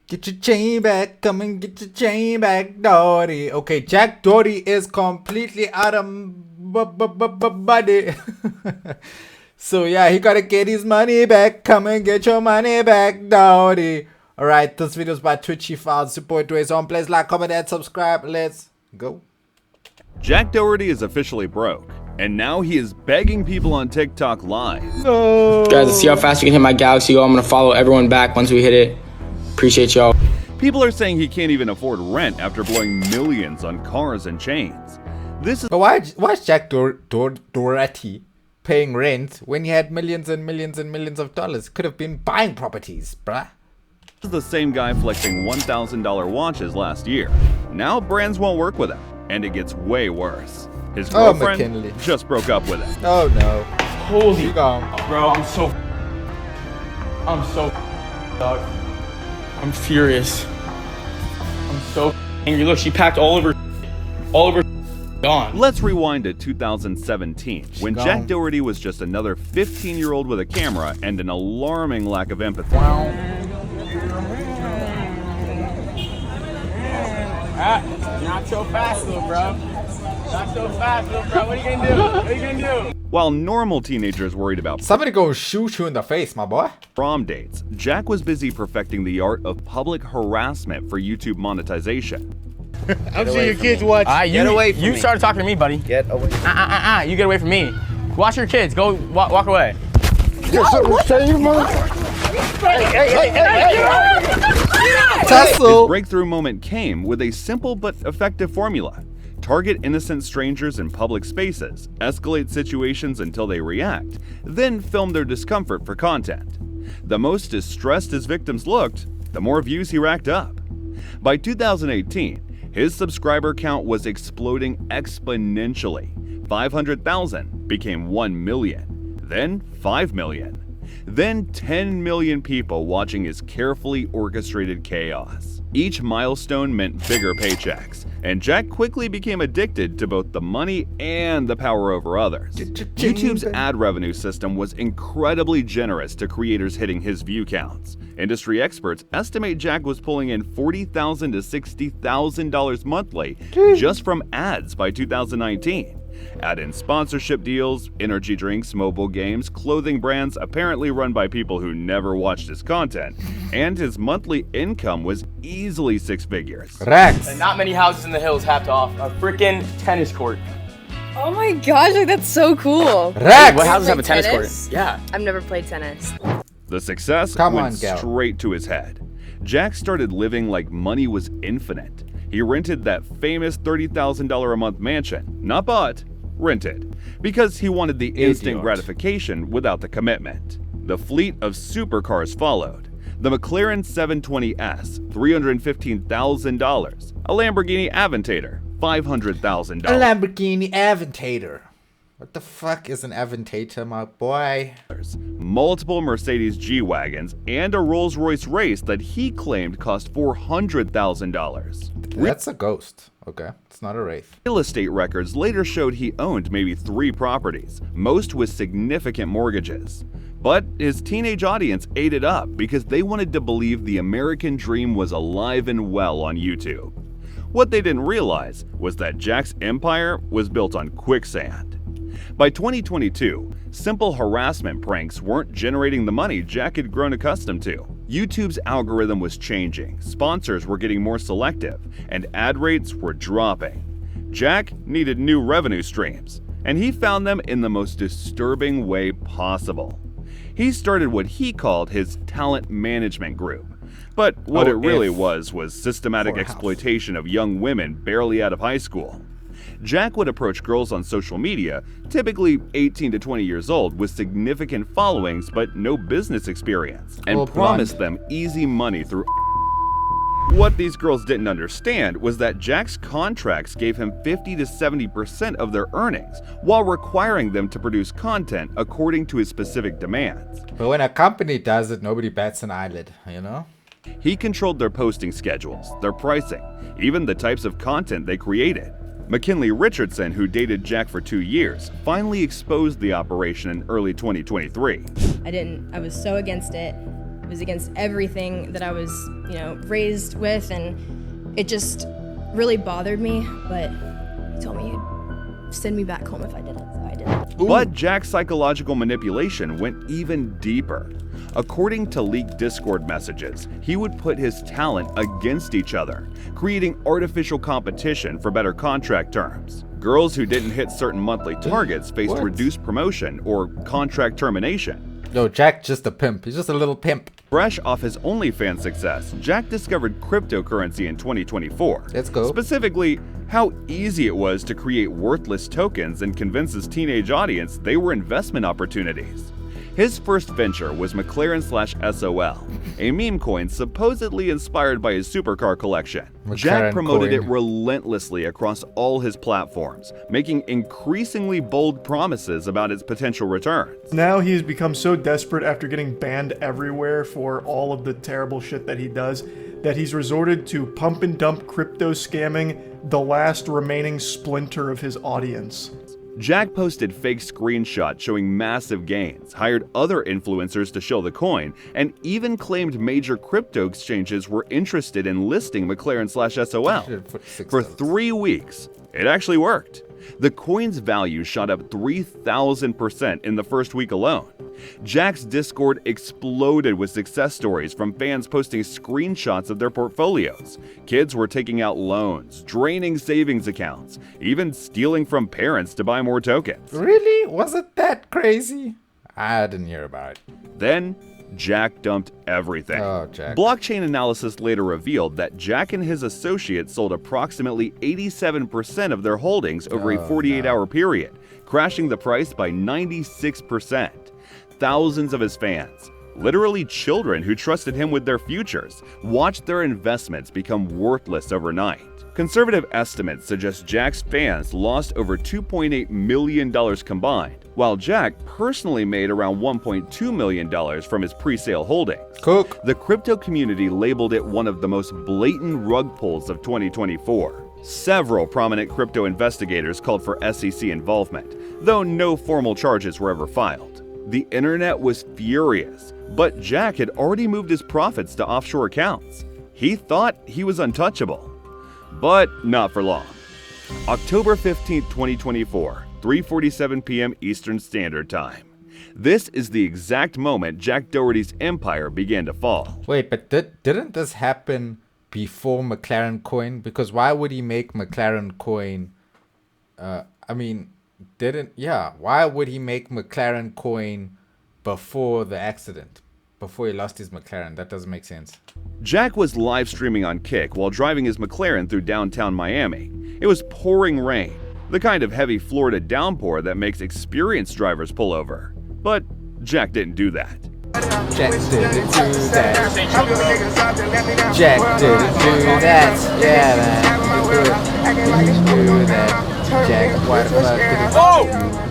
Get your chain back, come and get your chain back, Doherty. Okay, Jack Doherty is completely out of body. So yeah, he gotta get his money back. Come and get your money back, Doherty. Alright, this video is by Twitchy Files. Support Dwayze on. Please like, comment, and subscribe. Let's go. Jack Doherty is officially broke, and now he is begging people on TikTok live. No. Guys, let's see how fast we can hit my Galaxy Go. I'm gonna follow everyone back once we hit it. Appreciate y'all. People are saying he can't even afford rent after blowing millions on cars and chains. This is But why is Jack Doherty paying rent when he had millions and millions and millions of dollars? Could have been buying properties, bruh. the same guy flexing $1,000 watches last year. Now brands won't work with him, and it gets way worse. His girlfriend McKinley just broke up with him. Oh no. Holy You gone. bro, I'm so dog. I'm furious. I'm so angry. Look, she packed all of her gone. Let's rewind to 2017, when gone. Jack Doherty was just another 15-year-old with a camera and an alarming lack of empathy. Not so fast, little bro. Not so fast, little bro. What are you gonna do? What are you gonna do? While normal teenagers worried about Somebody go shoot you in the face, my boy. prom dates, Jack was busy perfecting the art of public harassment for YouTube monetization. I'm seeing your kids watch. Get away from me. You started talking to me, buddy. Get away. You get away from me. Watch your kids. Go walk away. Tussle. His breakthrough moment came with a simple but effective formula. Target innocent strangers in public spaces, escalate situations until they react, then film their discomfort for content. The most distressed his victims looked, the more views he racked up. By 2018, his subscriber count was exploding exponentially. 500,000 became 1 million, then 5 million. Then 10 million people watching his carefully orchestrated chaos. Each milestone meant bigger paychecks, and Jack quickly became addicted to both the money and the power over others. YouTube's ad revenue system was incredibly generous to creators hitting his view counts. Industry experts estimate Jack was pulling in $40,000 to $60,000 monthly just from ads by 2019. Add in sponsorship deals, energy drinks, mobile games, clothing brands apparently run by people who never watched his content, and his monthly income was easily 6 figures. Rex. Not many houses in the hills have to offer a freaking tennis court. Oh my gosh, like that's so cool. Rex. What houses have a Play tennis tennis? court? Yeah. I've never played tennis. The success Come went on, gal. straight to his head. Jack started living like money was infinite. He rented that famous $30,000 a month mansion, not bought, rented, because he wanted the instant Idiot. gratification without the commitment. The fleet of supercars followed. The McLaren 720S, $315,000. A Lamborghini Aventador, $500,000. A Lamborghini Aventador. What the fuck is an Aventador, my boy? Multiple Mercedes G-Wagons, and a Rolls-Royce race that he claimed cost $400,000. That's a ghost. Okay, it's not a wraith. Real estate records later showed he owned maybe 3 properties, most with significant mortgages. But his teenage audience ate it up because they wanted to believe the American dream was alive and well on YouTube. What they didn't realize was that Jack's empire was built on quicksand. By 2022, simple harassment pranks weren't generating the money Jack had grown accustomed to. YouTube's algorithm was changing, sponsors were getting more selective, and ad rates were dropping. Jack needed new revenue streams, and he found them in the most disturbing way possible. He started what he called his talent management group. But what it really was systematic exploitation of young women barely out of high school. Jack would approach girls on social media, typically 18 to 20 years old, with significant followings but no business experience, and promise them easy money through. What these girls didn't understand was that Jack's contracts gave him 50 to 70% of their earnings, while requiring them to produce content according to his specific demands. But when a company does it, nobody bats an eyelid, you know? He controlled their posting schedules, their pricing, even the types of content they created. McKinley Richardson, who dated Jack for 2 years, finally exposed the operation in early 2023. I was so against it. It was against everything that I was, raised with, and it just really bothered me, but he told me he'd send me back home if I didn't, so I did. But Jack's psychological manipulation went even deeper. According to leaked Discord messages, he would put his talent against each other, creating artificial competition for better contract terms. Girls who didn't hit certain monthly targets faced reduced promotion or contract termination. Yo, Jack just a pimp. He's just a little pimp. Fresh off his OnlyFans success, Jack discovered cryptocurrency in 2024. Let's go. Specifically, how easy it was to create worthless tokens and convince his teenage audience they were investment opportunities. His first venture was McLaren/SOL, a meme coin supposedly inspired by his supercar collection. Jack promoted it relentlessly across all his platforms, making increasingly bold promises about its potential returns. Now he's become so desperate after getting banned everywhere for all of the terrible shit that he does, that he's resorted to pump and dump crypto scamming the last remaining splinter of his audience. Jack posted fake screenshots showing massive gains, hired other influencers to shill the coin, and even claimed major crypto exchanges were interested in listing McLaren/SOL. For 3 weeks, it actually worked. The coin's value shot up 3,000% in the first week alone. Jack's Discord exploded with success stories from fans posting screenshots of their portfolios. Kids were taking out loans, draining savings accounts, even stealing from parents to buy more tokens. Really? Was it that crazy? I didn't hear about it. Then, Jack dumped everything. Oh, Jack. Blockchain analysis later revealed that Jack and his associates sold approximately 87% of their holdings over a 48-hour period, crashing the price by 96%. Thousands of his fans, literally children who trusted him with their futures, watched their investments become worthless overnight. Conservative estimates suggest Jack's fans lost over $2.8 million combined, while Jack personally made around $1.2 million from his pre-sale holdings. Cook. The crypto community labeled it one of the most blatant rug pulls of 2024. Several prominent crypto investigators called for SEC involvement, though no formal charges were ever filed. The internet was furious, but Jack had already moved his profits to offshore accounts. He thought he was untouchable. But not for long. October 15, 2024, 3:47 p.m. Eastern Standard Time. This is the exact moment Jack Doherty's empire began to fall. Wait, but didn't this happen before McLaren coin? Because why would he make McLaren coin? Why would he make McLaren coin before the accident? Before he lost his McLaren? That doesn't make sense. Jack was live streaming on Kick while driving his McLaren through downtown Miami. It was pouring rain, the kind of heavy Florida downpour that makes experienced drivers pull over. But Jack didn't do that. Jack didn't do that. Jack didn't do that. Yeah, man. He do that. Jack, why the fuck did he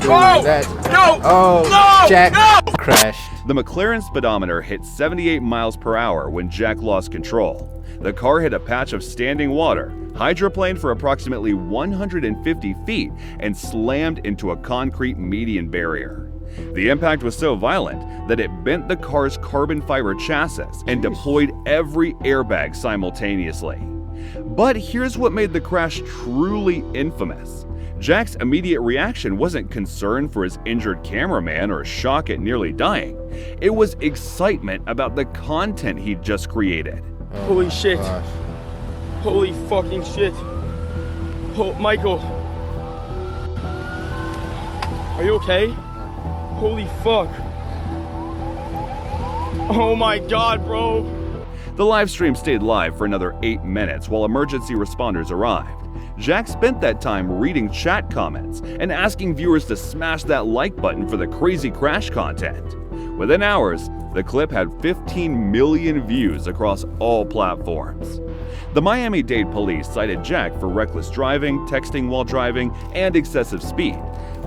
do that? No! Jack crashed. The McLaren speedometer hit 78 miles per hour when Jack lost control. The car hit a patch of standing water, hydroplaned for approximately 150 feet, and slammed into a concrete median barrier. The impact was so violent that it bent the car's carbon fiber chassis and deployed every airbag simultaneously. But here's what made the crash truly infamous. Jack's immediate reaction wasn't concern for his injured cameraman or shock at nearly dying. It was excitement about the content he'd just created. Holy shit. Holy fucking shit. Oh, Michael. Are you okay? Holy fuck. Oh my god, bro. The live stream stayed live for another 8 minutes while emergency responders arrived. Jack spent that time reading chat comments and asking viewers to smash that like button for the crazy crash content. Within hours, the clip had 15 million views across all platforms. The Miami-Dade police cited Jack for reckless driving, texting while driving, and excessive speed.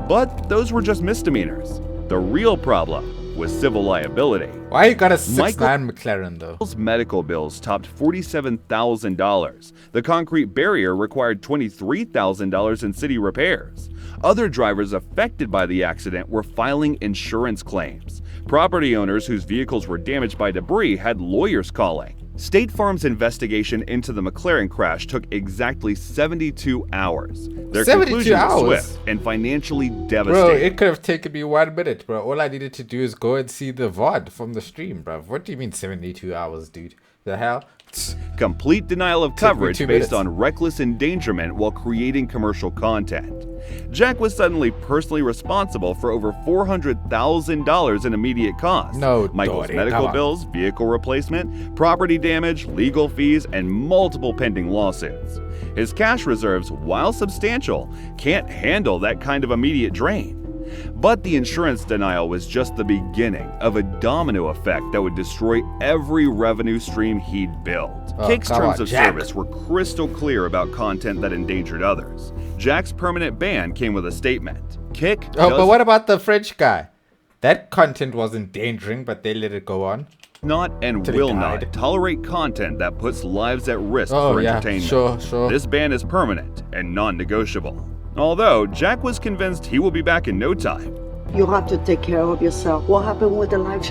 But those were just misdemeanors. The real problem was civil liability. Why you got a 6'9" McLaren though? Michael's medical bills topped $47,000. The concrete barrier required $23,000 in city repairs. Other drivers affected by the accident were filing insurance claims. Property owners whose vehicles were damaged by debris had lawyers calling. State Farm's investigation into the McLaren crash took exactly 72 hours. Their 72 conclusion was hours? swift and financially Bro, devastating. it could have taken me 1 minute, bro. All I needed to do is go and see the VOD from the stream, bro. What do you mean 72 hours, dude? The hell? Complete denial of Took me coverage 2 based minutes. on reckless endangerment while creating commercial content. Jack was suddenly personally responsible for over $400,000 in immediate costs. No, Michael's Doherty, medical come on. bills, vehicle replacement, property damage, legal fees, and multiple pending lawsuits. His cash reserves, while substantial, can't handle that kind of immediate drain. But the insurance denial was just the beginning of a domino effect that would destroy every revenue stream he'd built. Oh, Kick's come terms on, of Jack. service were crystal clear about content that endangered others. Jack's permanent ban came with a statement. Kick Oh, does but what about the French guy? That content was endangering, but they let it go on. not and Till he will died. not tolerate content that puts lives at risk Oh, for yeah, entertainment. sure. This ban is permanent and non-negotiable. Although Jack was convinced he will be back in no time. You have to take care of yourself. What happened with the live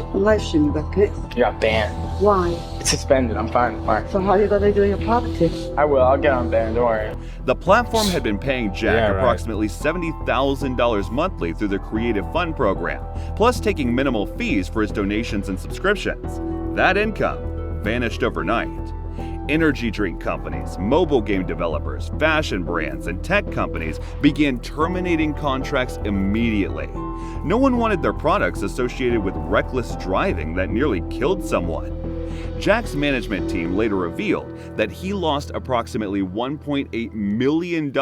stream? You got kicked? You got banned. Why? It's suspended. I'm fine. Fine. So how you gonna do your property? I will. I'll get on banned. Don't worry. The platform had been paying Jack Yeah, right. approximately $70,000 monthly through the Creative Fund program, plus taking minimal fees for his donations and subscriptions. That income vanished overnight. Energy drink companies, mobile game developers, fashion brands, and tech companies began terminating contracts immediately. No one wanted their products associated with reckless driving that nearly killed someone. Jack's management team later revealed that he lost approximately $1.8 million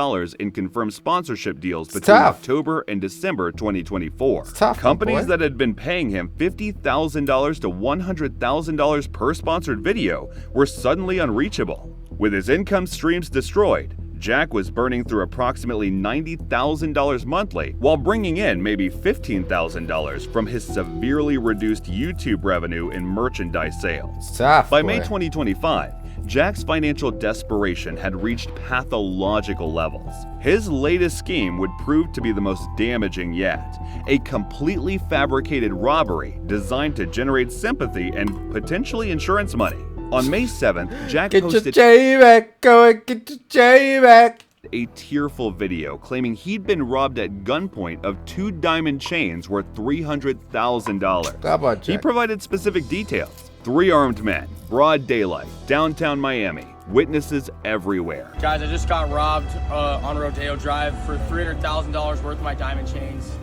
in confirmed sponsorship deals between tough. October and December 2024. It's tough, my Companies boy. that had been paying him $50,000 to $100,000 per sponsored video were suddenly unreachable. With his income streams destroyed, Jack was burning through approximately $90,000 monthly while bringing in maybe $15,000 from his severely reduced YouTube revenue in merchandise sales. Tough, By boy. May 2025, Jack's financial desperation had reached pathological levels. His latest scheme would prove to be the most damaging yet, a completely fabricated robbery designed to generate sympathy and potentially insurance money. On May 7th, Jack Get your posted J back, go and get your J back. a tearful video claiming he'd been robbed at gunpoint of 2 diamond chains worth $300,000. How about He Jack? provided specific details. 3 armed men, broad daylight, downtown Miami, witnesses everywhere. Guys, I just got robbed on Rodeo Drive for $300,000 worth of my diamond chains.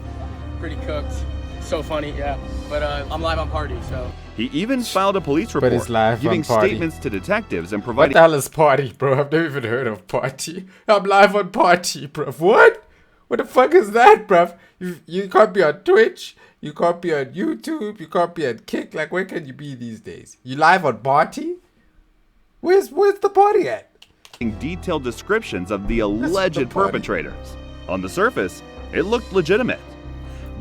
Pretty cooked. So funny, yeah. But I'm live on Party, so. He even filed a police report, he's live giving on Party. statements to detectives and What providing the hell is Party, bro? I've never even heard of Party. I'm live on Party, bro. What? What the fuck is that, bro? You can't be on Twitch. You can't be on YouTube. You can't be on Kick. Like, where can you be these days? You live on Party? Where's the party at? detailed descriptions of the alleged the party. perpetrators. On the surface, it looked legitimate.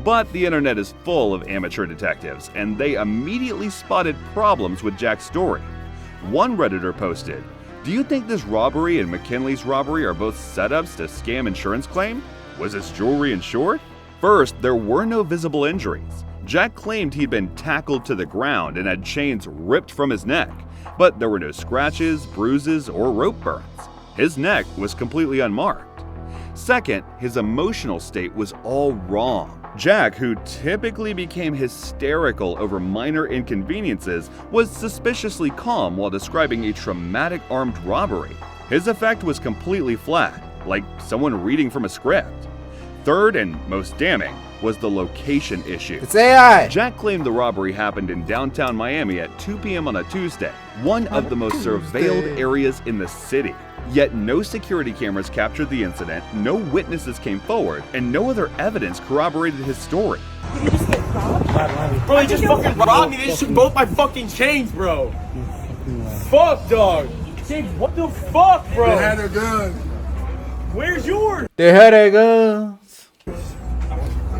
But the internet is full of amateur detectives, and they immediately spotted problems with Jack's story. One Redditor posted, "Do you think this robbery and McKinley's robbery are both setups to scam insurance claim? Was his jewelry insured?" First, there were no visible injuries. Jack claimed he'd been tackled to the ground and had chains ripped from his neck, but there were no scratches, bruises, or rope burns. His neck was completely unmarked. Second, his emotional state was all wrong. Jack, who typically became hysterical over minor inconveniences, was suspiciously calm while describing a traumatic armed robbery. His effect was completely flat, like someone reading from a script. Third, and most damning, was the location issue. It's AI. Jack claimed the robbery happened in downtown Miami at 2 p.m. on a Tuesday, one of the most surveilled areas in the city. Yet no security cameras captured the incident, no witnesses came forward, and no other evidence corroborated his story. Bro, he just fucking robbed me. They just took both my fucking chains, bro. Fuck, dog. James, what the fuck, bro? They had their guns. Where's yours? They had a guns.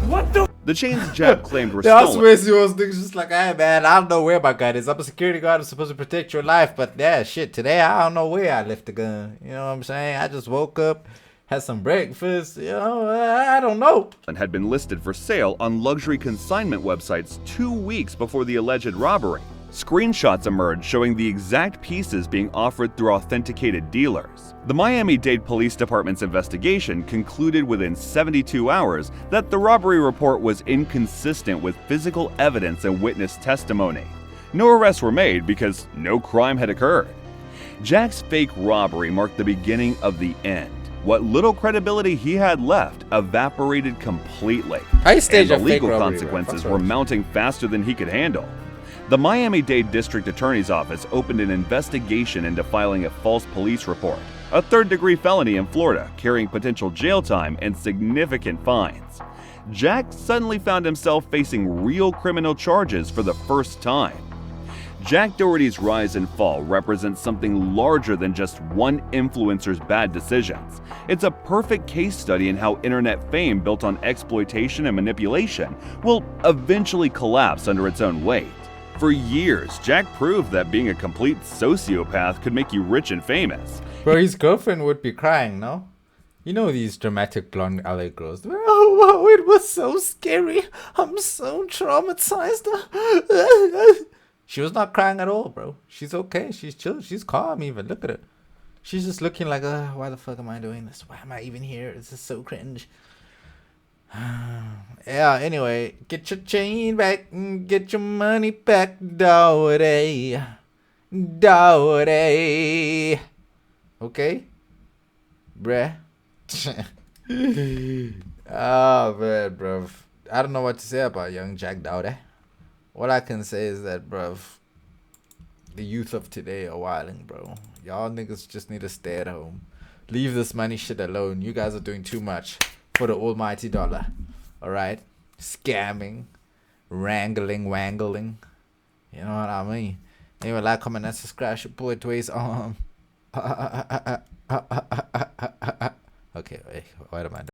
What the? The chains Jack claimed were The stolen. Swiss was niggas just like, hey man, I don't know where my gun is. I'm a security guard. I'm supposed to protect your life, but yeah, shit. Today I don't know where I left the gun. You know what I'm saying? I just woke up had some breakfast, you know, I don't know. And had been listed for sale on luxury consignment websites 2 weeks before the alleged robbery. Screenshots emerged showing the exact pieces being offered through authenticated dealers. The Miami-Dade Police Department's investigation concluded within 72 hours that the robbery report was inconsistent with physical evidence and witness testimony. No arrests were made because no crime had occurred. Jack's fake robbery marked the beginning of the end. What little credibility he had left evaporated completely, I staged and a the fake legal robbery, consequences bro. were mounting faster than he could handle. The Miami-Dade District Attorney's Office opened an investigation into filing a false police report, a third-degree felony in Florida carrying potential jail time and significant fines. Jack suddenly found himself facing real criminal charges for the first time. Jack Doherty's rise and fall represents something larger than just one influencer's bad decisions. It's a perfect case study in how internet fame built on exploitation and manipulation will eventually collapse under its own weight. For years, Jack proved that being a complete sociopath could make you rich and famous. Bro, his girlfriend would be crying, no? You know these dramatic blonde LA girls. Oh, it was so scary. I'm so traumatized. She was not crying at all, bro. She's okay. She's chill. She's calm even. Look at her. She's just looking like, why the fuck am I doing this? Why am I even here? This is so cringe. Yeah, anyway, get your chain back and get your money back, Doherty. Doherty. Okay? Bruh. Oh, man, bruv. I don't know what to say about young Jack Doherty. All I can say is that, bruv, the youth of today are wilding, bro. Y'all niggas just need to stay at home. Leave this money shit alone. You guys are doing too much for the almighty dollar. Alright? Scamming. Wrangling. You know what I mean? Anyway, like, comment, and subscribe. Your boy Dwayze. Okay, wait. What am I doing?